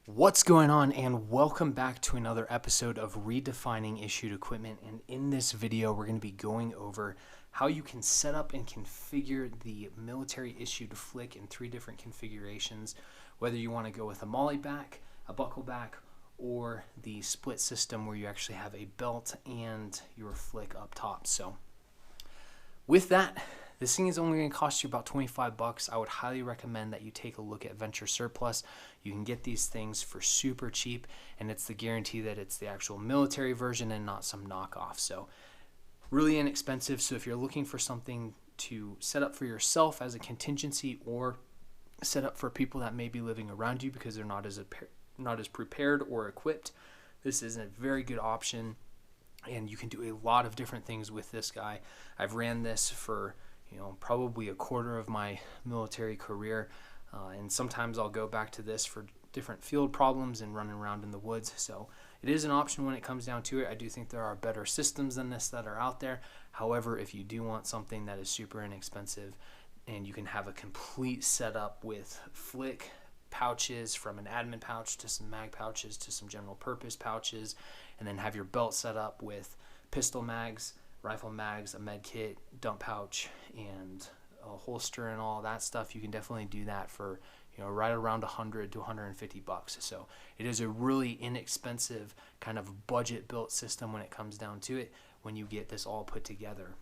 What's going on, and welcome back to another episode of Redefining Issued Equipment. And in this video we're going to be going over how you can set up and configure the military issued flick in 3 different configurations, whether you want to go with a molly back, a buckle back, or the split system where you actually have a belt and your flick up top. So with that, this thing is only going to cost you about 25 bucks. I would highly recommend that you take a look at Venture Surplus. You can get these things for super cheap, and it's the guarantee that it's the actual military version and not some knockoff. So really inexpensive. So if you're looking for something to set up for yourself as a contingency, or set up for people that may be living around you because they're not as prepared or equipped, this is a very good option. And you can do a lot of different things with this guy. I've ran this for probably a quarter of my military career, and sometimes I'll go back to this for different field problems and running around in the woods. So it is an option when it comes down to it. I do think there are better systems than this that are out there. However, if you do want something that is super inexpensive and you can have a complete setup with flick pouches, from an admin pouch to some mag pouches to some general purpose pouches, and then have your belt set up with pistol mags, rifle mags, a med kit, dump pouch, and a holster and all that stuff, you can definitely do that for right around 100 to 150 bucks. So it is a really inexpensive kind of budget built system when it comes down to it, when you get this all put together.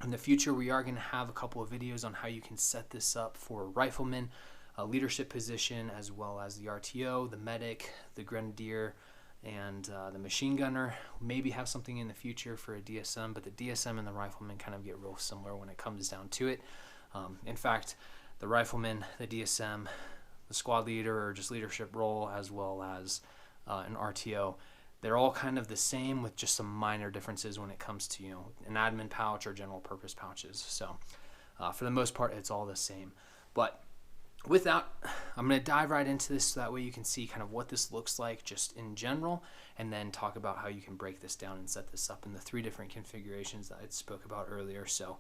In the future, we are going to have a couple of videos on how you can set this up for riflemen, a leadership position, as well as the RTO, the medic, the grenadier, and the machine gunner. Maybe have something in the future for a DSM, but the DSM and the rifleman kind of get real similar when it comes down to it. In fact, the rifleman, the DSM, the squad leader or just leadership role, as well as an RTO, they're all kind of the same with just some minor differences when it comes to an admin pouch or general purpose pouches. So for the most part, it's all the same. But with that, I'm going to dive right into this so that way you can see kind of what this looks like just in general, and then talk about how you can break this down and set this up in the 3 different configurations that I spoke about earlier. So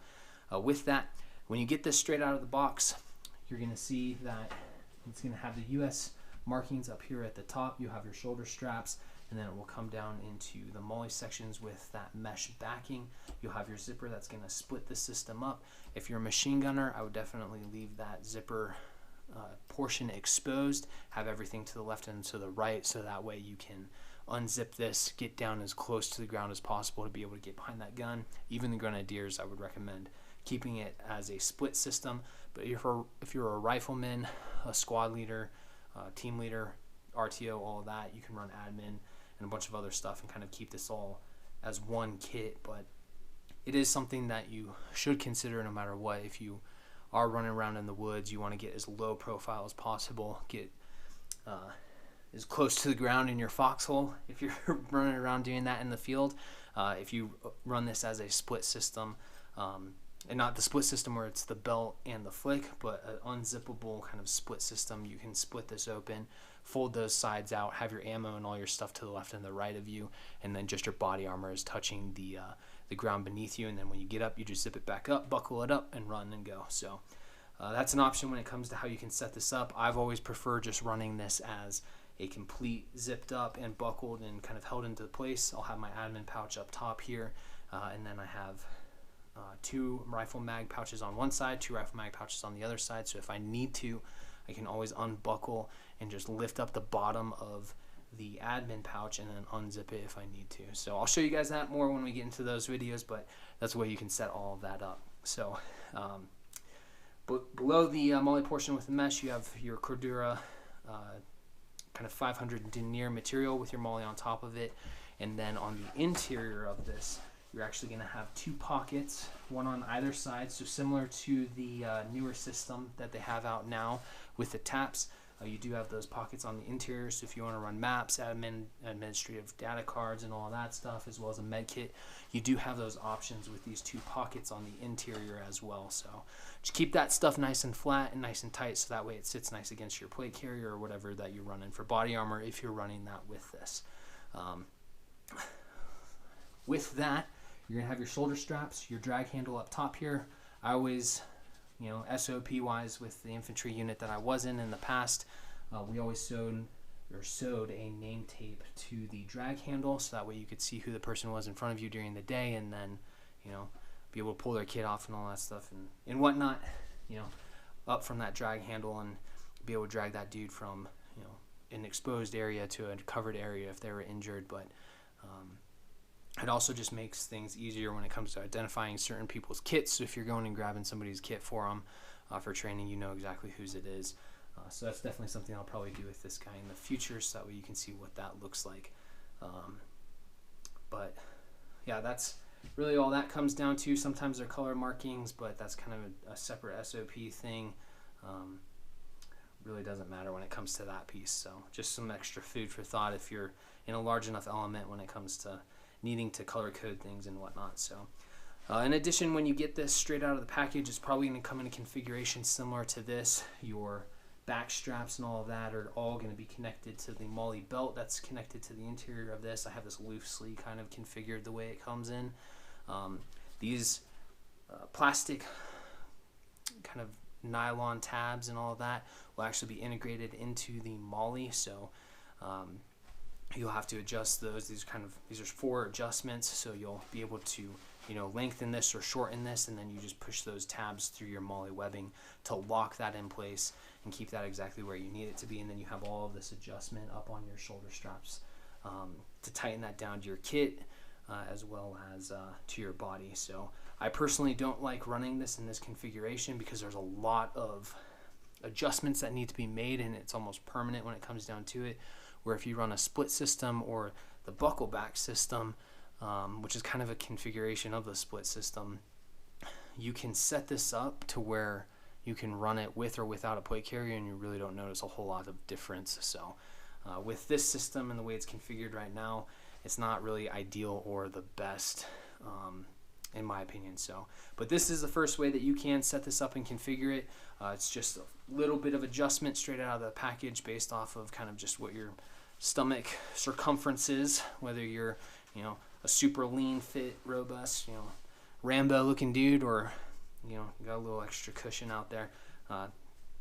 with that, when you get this straight out of the box, you're going to see that it's going to have the US markings up here at the top. You have your shoulder straps, and then it will come down into the molly sections with that mesh backing. You'll have your zipper that's going to split the system up. If you're a machine gunner, I would definitely leave that zipper portion exposed, have everything to the left and to the right, so that way you can unzip this, get down as close to the ground as possible to be able to get behind that gun. Even the grenadiers, I would recommend keeping it as a split system. But if you're a rifleman, a squad leader, team leader, RTO, all of that, you can run admin and a bunch of other stuff and kind of keep this all as one kit. But it is something that you should consider no matter what. If you are running around in the woods, you want to get as low profile as possible, get as close to the ground in your foxhole if you're running around doing that in the field. If you run this as a split system, and not the split system where it's the belt and the flick, but an unzippable kind of split system, you can split this open, fold those sides out, have your ammo and all your stuff to the left and the right of you, and then just your body armor is touching the ground beneath you. And then when you get up, you just zip it back up, buckle it up, and run and go. So that's an option when it comes to how you can set this up. I've always preferred just running this as a complete zipped up and buckled and kind of held into place. I'll have my admin pouch up top here, and then I have 2 rifle mag pouches on one side, 2 rifle mag pouches on the other side. So if I need to, I can always unbuckle and just lift up the bottom of the admin pouch and then unzip it if I need to. So I'll show you guys that more when we get into those videos, but that's the way you can set all of that up. So below the molly portion with the mesh, you have your Cordura kind of 500 denier material with your molly on top of it. And then on the interior of this, you're actually going to have 2 pockets, one on either side, so similar to the newer system that they have out now with the taps. You do have those pockets on the interior, so if you want to run maps, administrative data cards, and all that stuff, as well as a med kit, you do have those options with these 2 pockets on the interior as well. So just keep that stuff nice and flat and nice and tight, so that way it sits nice against your plate carrier or whatever that you're running for body armor, if you're running that with this. With that, you're going to have your shoulder straps, your drag handle up top here. I always SOP wise with the infantry unit that I was in the past, we always sewed or sewed a name tape to the drag handle, so that way you could see who the person was in front of you during the day, and then, you know, be able to pull their kid off and all that stuff and whatnot, you know, up from that drag handle, and be able to drag that dude from, you know, an exposed area to a covered area if they were injured. But it also just makes things easier when it comes to identifying certain people's kits. So if you're going and grabbing somebody's kit for them for training, you know exactly whose it is. So that's definitely something I'll probably do with this guy in the future, so that way you can see what that looks like. But yeah, that's really all that comes down to. Sometimes they're color markings, but that's kind of a separate SOP thing. Really doesn't matter when it comes to that piece. So just some extra food for thought if you're in a large enough element when it comes to needing to color code things and whatnot. So in addition, when you get this straight out of the package, it's probably going to come in a configuration similar to this. Your back straps and all of that are all going to be connected to the MOLLE belt that's connected to the interior of this. I have this loosely kind of configured the way it comes in. These plastic kind of nylon tabs and all of that will actually be integrated into the MOLLE, so you'll have to adjust those. These are 4 adjustments, so you'll be able to, you know, lengthen this or shorten this, and then you just push those tabs through your MOLLE webbing to lock that in place and keep that exactly where you need it to be. And then you have all of this adjustment up on your shoulder straps to tighten that down to your kit as well as to your body. So I personally don't like running this in this configuration because there's a lot of adjustments that need to be made, and it's almost permanent when it comes down to it. Where if you run a split system or the buckle back system, which is kind of a configuration of the split system, you can set this up to where you can run it with or without a plate carrier, and you really don't notice a whole lot of difference. So with this system and the way it's configured right now, it's not really ideal or the best in my opinion. So, but this is the first way that you can set this up and configure it. It's just a little bit of adjustment straight out of the package based off of kind of just what your stomach circumference is, whether you're, you know, a super lean, fit, robust, you know, Rambo looking dude, or, you know, got a little extra cushion out there.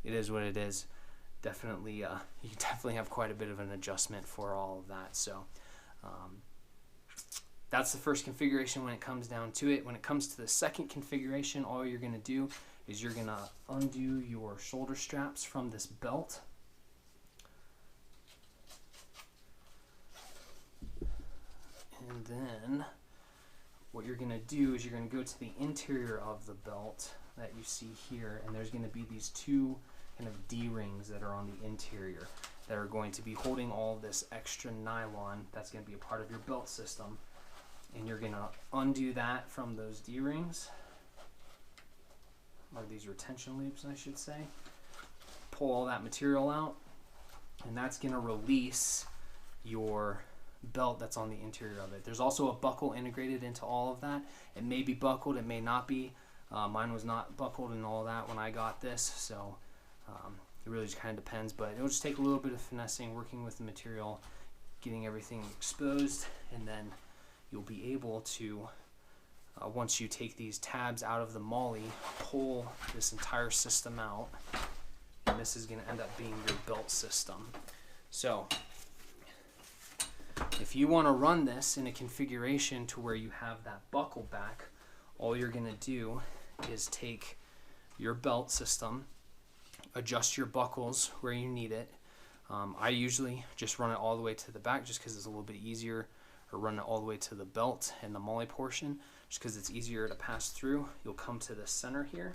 It is what it is. Definitely, you definitely have quite a bit of an adjustment for all of that. So that's the first configuration when it comes down to it. When it comes to the second configuration, all you're going to do is you're going to undo your shoulder straps from this belt. And then what you're going to do is you're going to go to the interior of the belt that you see here, and there's going to be these 2 kind of D-rings that are on the interior that are going to be holding all this extra nylon that's going to be a part of your belt system. And you're going to undo that from those D-rings, or these retention loops I should say. Pull all that material out, and that's going to release your belt that's on the interior of it. There's also a buckle integrated into all of that. It may be buckled, it may not be. Mine was not buckled and all that when I got this, so it really just kind of depends. But it'll just take a little bit of finessing, working with the material, getting everything exposed, and then you'll be able to, once you take these tabs out of the MOLLE, pull this entire system out, and this is going to end up being your belt system. So if you want to run this in a configuration to where you have that buckle back, all you're going to do is take your belt system, adjust your buckles where you need it. I usually just run it all the way to the back just because it's a little bit easier, or run it all the way to the belt and the MOLLE portion just because it's easier to pass through. You'll come to the center here,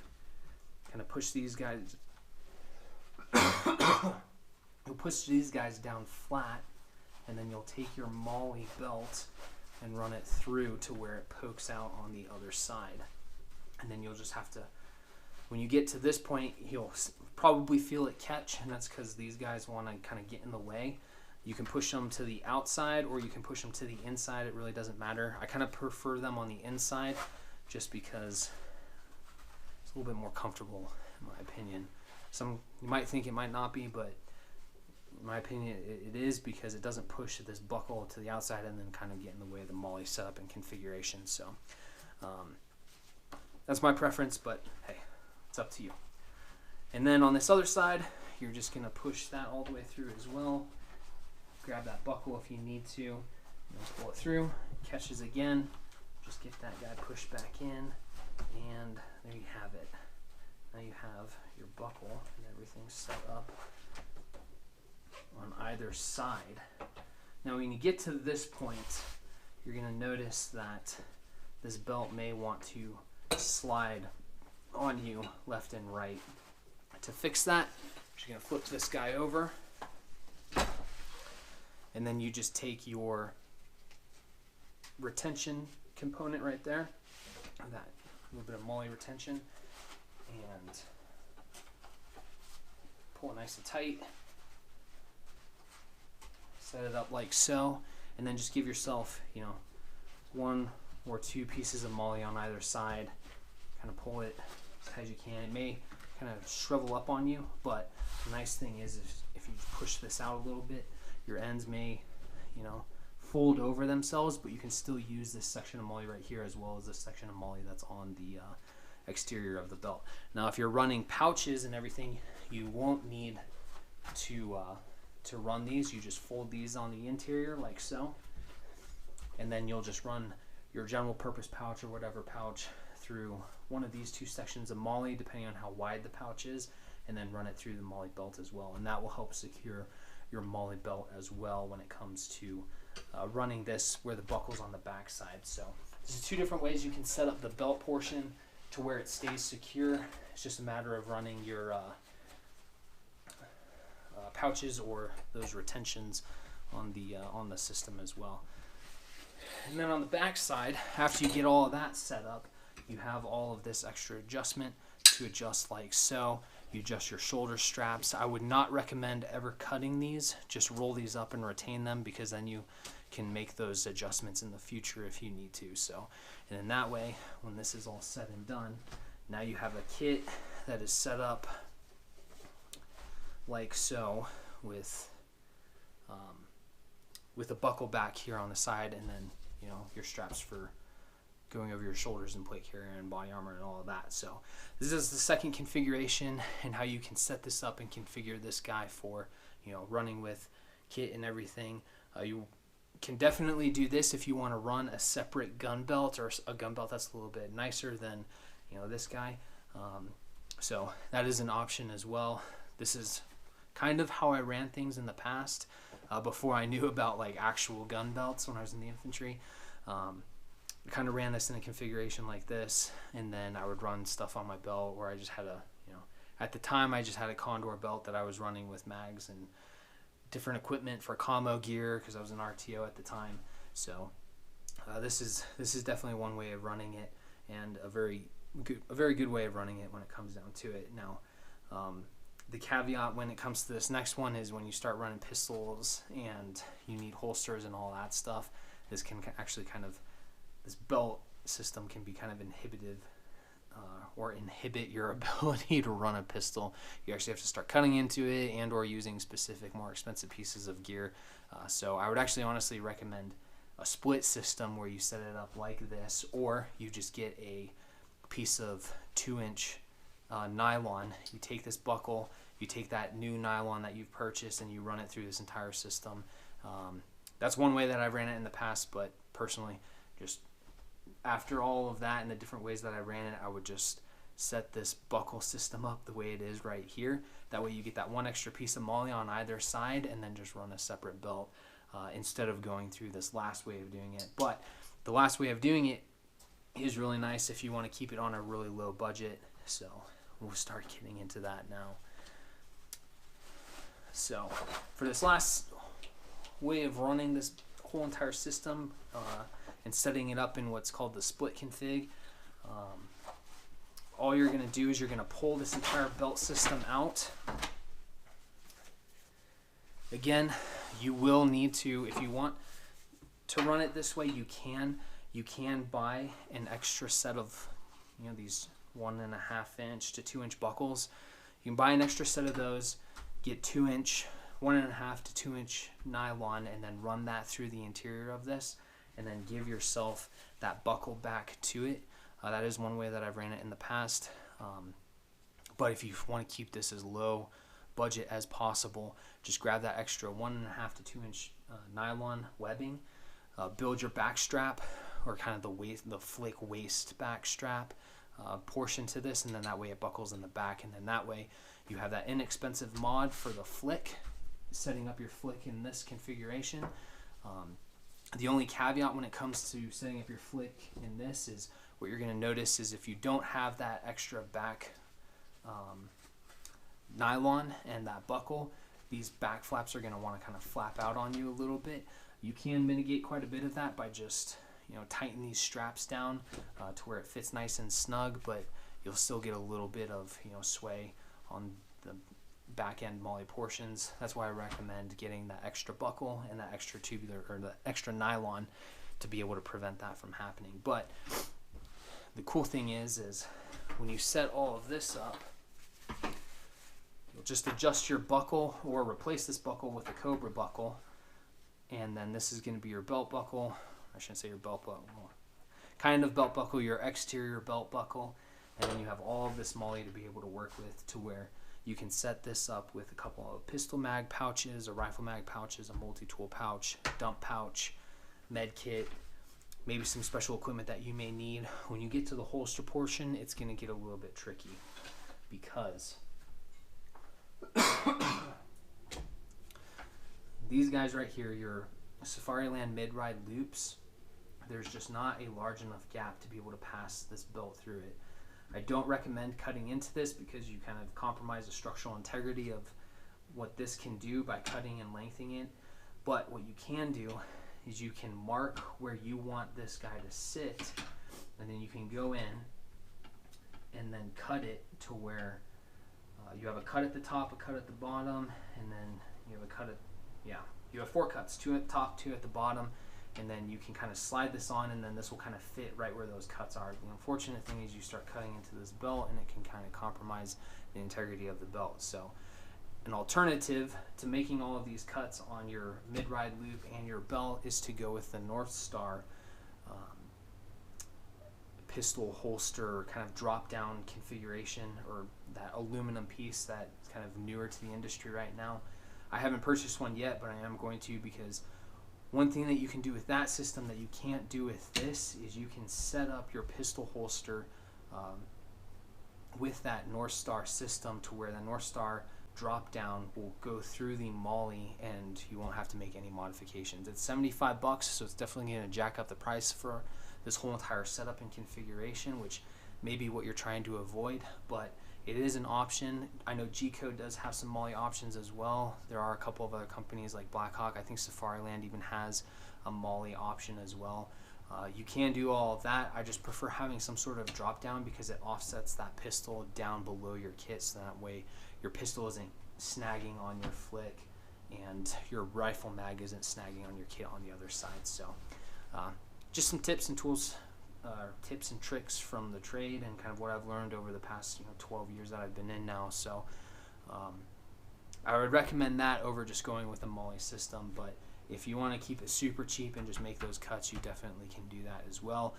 kind of push these guys you'll push these guys down flat, and then you'll take your MOLLE belt and run it through to where it pokes out on the other side. And then you'll just have to, when you get to this point, you'll probably feel it catch, and that's because these guys want to kind of get in the way. You can push them to the outside or you can push them to the inside. It really doesn't matter. I kind of prefer them on the inside just because it's a little bit more comfortable in my opinion. You might think it might not be, but in my opinion it is, because it doesn't push this buckle to the outside and then kind of get in the way of the MOLLE setup and configuration. So that's my preference, but hey, it's up to you. And then on this other side, you're just going to push that all the way through as well. grab that buckle if you need to. You know, pull it through, catches again. Just get that guy pushed back in, and there you have it. Now you have your buckle and everything set up on either side. Now when you get to this point, you're going to notice that this belt may want to slide on you left and right. To fix that, you're going to flip this guy over, and then you just take your retention component right there, that little bit of MOLLE retention, and pull it nice and tight. Set it up like so, and then just give yourself, you know, 1 or 2 pieces of MOLLE on either side. Kind of pull it as tight as you can. It may kind of shrivel up on you, but the nice thing is if you push this out a little bit, your ends may, you know, fold over themselves, but you can still use this section of MOLLE right here as well as this section of MOLLE that's on the exterior of the belt. Now if you're running pouches and everything, you won't need to run these. You just fold these on the interior like so, and then you'll just run your general purpose pouch or whatever pouch through one of these 2 sections of MOLLE, depending on how wide the pouch is, and then run it through the MOLLE belt as well, and that will help secure your MOLLE belt as well when it comes to running this where the buckle's on the back side. So there's 2 different ways you can set up the belt portion to where it stays secure. It's just a matter of running your pouches or those retentions on the system as well. And then on the back side, after you get all of that set up, you have all of this extra adjustment to adjust like so. You adjust your shoulder straps. I would not recommend ever cutting these. Just roll these up and retain them, because then you can make those adjustments in the future if you need to. So, and in that way, when this is all said and done, now you have a kit that is set up like so with a buckle back here on the side, and then, you know, your straps for going over your shoulders and plate carrier and body armor and all of that. So this is the second configuration, and how you can set this up and configure this guy for, you know, running with kit and everything. You can definitely do this if you want to run a separate gun belt, or a gun belt that's a little bit nicer than, you know, this guy. So that is an option as well. This is kind of how I ran things in the past, before I knew about like actual gun belts when I was in the infantry. I kind of ran this in a configuration like this, and then I would run stuff on my belt where I just had a, you know, at the time I just had a Condor belt that I was running with mags and different equipment for commo gear, because I was an RTO at the time. So this is definitely one way of running it, and a very good way of running it when it comes down to it. Now the caveat when it comes to this next one is when you start running pistols and you need holsters and all that stuff, this can actually kind of, this belt system can be kind of inhibitive, or inhibit your ability to run a pistol. You actually have to start cutting into it and or using specific more expensive pieces of gear. So I would actually honestly recommend a split system where you set it up like this, or you just get a piece of 2-inch nylon. You take this buckle, you take that new nylon that you've purchased, and you run it through this entire system. That's one way that I've ran it in the past, but personally, just after all of that and the different ways that I ran it, I would just set this buckle system up the way it is right here. That way you get that one extra piece of MOLLE on either side, and then just run a separate belt, instead of going through this last way of doing it. But the last way of doing it is really nice if you want to keep it on a really low budget. So we'll start getting into that now. So for this last way of running this whole entire system, and setting it up in what's called the split config, all you're going to do is you're going to pull this entire belt system out. Again, you will need to, if you want to run it this way, you can buy an extra set of, you know, these 1.5-inch to 2-inch buckles. You can buy an extra set of those, get 2-inch, 1.5 to 2-inch nylon, and then run that through the interior of this, and then give yourself that buckle back to it. That is one way that I've ran it in the past. But if you want to keep this as low budget as possible, just grab that extra 1.5 to 2 inch nylon webbing, build your back strap, or kind of the flick waist back strap portion to this, and then that way it buckles in the back, and then that way you have that inexpensive mod for the flick, setting up your flick in this configuration. The only caveat when it comes to setting up your flick in this is what you're going to notice is if you don't have that extra back nylon and that buckle, these back flaps are going to want to kind of flap out on you a little bit. You can mitigate quite a bit of that by just, you know, tighten these straps down to where it fits nice and snug, but you'll still get a little bit of, you know, sway on the back end MOLLE portions. That's why I recommend getting that extra buckle and that extra tubular or the extra nylon to be able to prevent that from happening. But the cool thing is when you set all of this up, you'll just adjust your buckle or replace this buckle with a Cobra buckle, and then this is going to be your belt buckle. I shouldn't say your belt buckle, kind of belt buckle, your exterior belt buckle, and then you have all of this MOLLE to be able to work with, to where you can set this up with a couple of pistol mag pouches, or rifle mag pouches, a multi-tool pouch, dump pouch, med kit, maybe some special equipment that you may need. When you get to the holster portion, it's going to get a little bit tricky, because these guys right here, your Safariland mid-ride loops, there's just not a large enough gap to be able to pass this belt through it. I don't recommend cutting into this because you kind of compromise the structural integrity of what this can do by cutting and lengthening it. But what you can do is you can mark where you want this guy to sit, and then you can go in and then cut it to where you have a cut at the top, a cut at the bottom, and then you have a cut at, you have 4 cuts, 2 at the top, 2 at the bottom, and then you can kind of slide this on, and then this will kind of fit right where those cuts are. The unfortunate thing is you start cutting into this belt, and it can kind of compromise the integrity of the belt. So an alternative to making all of these cuts on your mid-ride loop and your belt is to go with the North Star pistol holster kind of drop-down configuration, or that aluminum piece that's kind of newer to the industry right now. I haven't purchased one yet, but I am going to, because one thing that you can do with that system that you can't do with this is you can set up your pistol holster with that North Star system, to where the North Star drop down will go through the MOLLE and you won't have to make any modifications. It's $75, so it's definitely going to jack up the price for this whole entire setup and configuration, which may be what you're trying to avoid, but it is an option. I know G-Code does have some MOLLE options as well. There are a couple of other companies like Blackhawk. I think Safariland even has a MOLLE option as well. You can do all of that. I just prefer having some sort of drop down, because it offsets that pistol down below your kit, so that way your pistol isn't snagging on your flick and your rifle mag isn't snagging on your kit on the other side. So just some tips and tools, tips and tricks from the trade, and kind of what I've learned over the past 12 years that I've been in now. So I would recommend that over just going with a MOLLE system, but if you want to keep it super cheap and just make those cuts, you definitely can do that as well.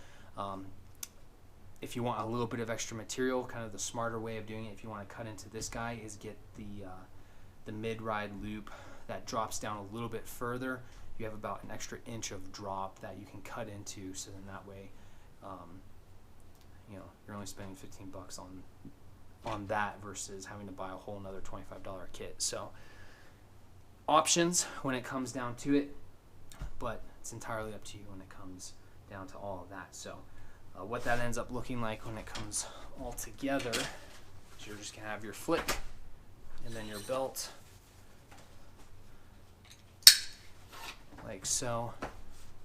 If you want a little bit of extra material, kind of the smarter way of doing it, if you want to cut into this guy, is get the mid-ride loop that drops down a little bit further. You have about an extra inch of drop that you can cut into, so then that way you're only spending $15 on that versus having to buy a whole another $25 kit. So options when it comes down to it, but it's entirely up to you when it comes down to all of that. So what that ends up looking like when it comes all together is you're just gonna have your flick and then your belt like so,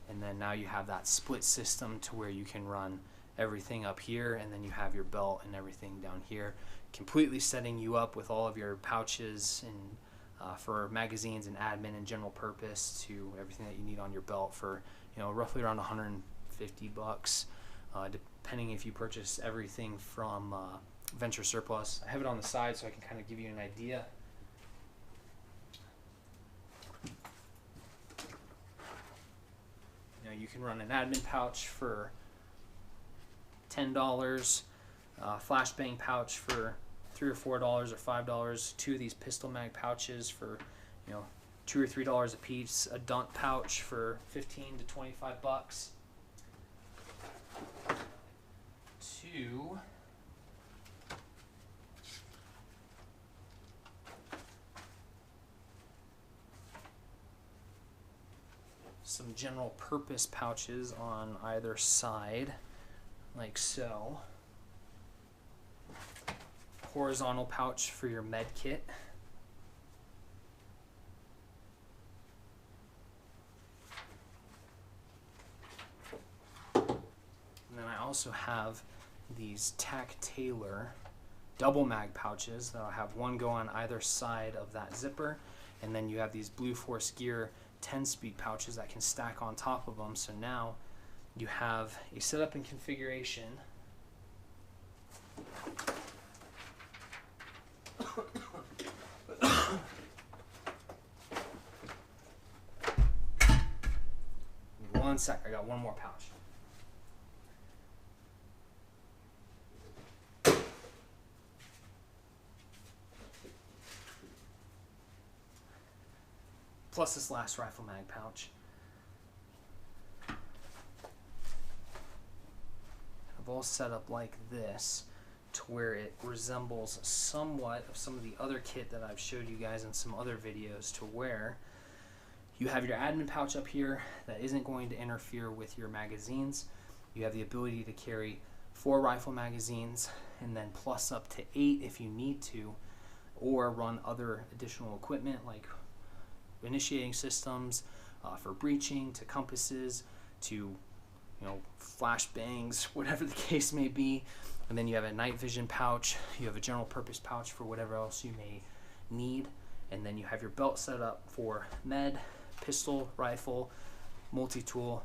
and then now you have that split system to where you can run everything up here, and then you have your belt and everything down here, completely setting you up with all of your pouches and for magazines and admin and general purpose, to everything that you need on your belt for roughly around $150, depending if you purchase everything from Venture Surplus. I have it on the side so I can kind of give you an idea. You can run an admin pouch for $10, flashbang pouch for $3 or $4 or $5, 2 of these pistol mag pouches for you know, $2 or $3 a piece. A dump pouch for 15 to 25 bucks. To some general purpose pouches on either side, like so. Horizontal pouch for your med kit. And then I also have these Tac Taylor double mag pouches that'll have one go on either side of that zipper, and then you have these Blue Force Gear 10-speed pouches that can stack on top of them. So now you have a setup and configuration one sec, I got one more pouch. Plus this last rifle mag pouch. I've all set up like this to where it resembles somewhat of some of the other kit that I've showed you guys in some other videos, to where you have your admin pouch up here that isn't going to interfere with your magazines. You have the ability to carry 4 rifle magazines and then plus up to 8 if you need to, or run other additional equipment like initiating systems for breaching, to compasses, to flash bangs, whatever the case may be. And then you have a night vision pouch, you have a general purpose pouch for whatever else you may need, and then you have your belt set up for med, pistol, rifle, multi-tool,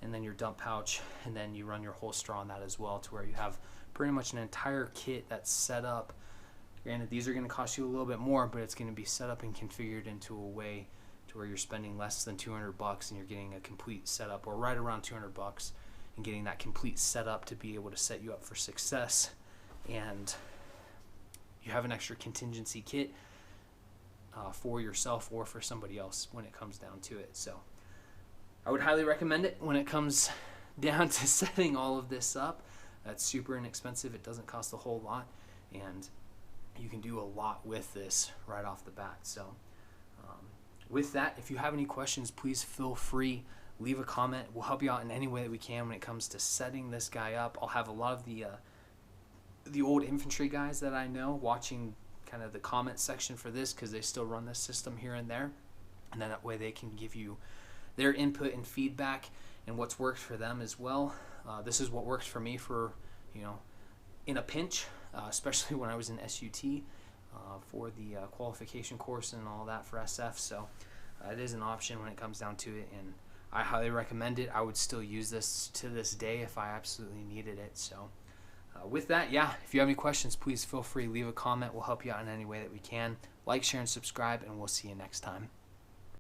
and then your dump pouch, and then you run your holster on that as well, to where you have pretty much an entire kit that's set up. Granted, these are going to cost you a little bit more, but it's going to be set up and configured into a way to where you're spending less than 200 bucks and you're getting a complete setup, or right around 200 bucks, and getting that complete setup to be able to set you up for success. And you have an extra contingency kit for yourself or for somebody else when it comes down to it. So I would highly recommend it when it comes down to setting all of this up. That's super inexpensive. It doesn't cost a whole lot, and you can do a lot with this right off the bat. So with that, if you have any questions, please feel free, leave a comment. We'll help you out in any way that we can when it comes to setting this guy up. I'll have a lot of the old infantry guys that I know watching kind of the comment section for this, because they still run this system here and there, and then that way they can give you their input and feedback and what's worked for them as well. This is what works for me for, in a pinch, especially when I was in SUT for the qualification course and all that for SF. So it is an option when it comes down to it, and I highly recommend it. I would still use this to this day if I absolutely needed it. So with that, yeah, if you have any questions, please feel free, leave a comment. We'll help you out in any way that we can. Like, share, and subscribe, and we'll see you next time.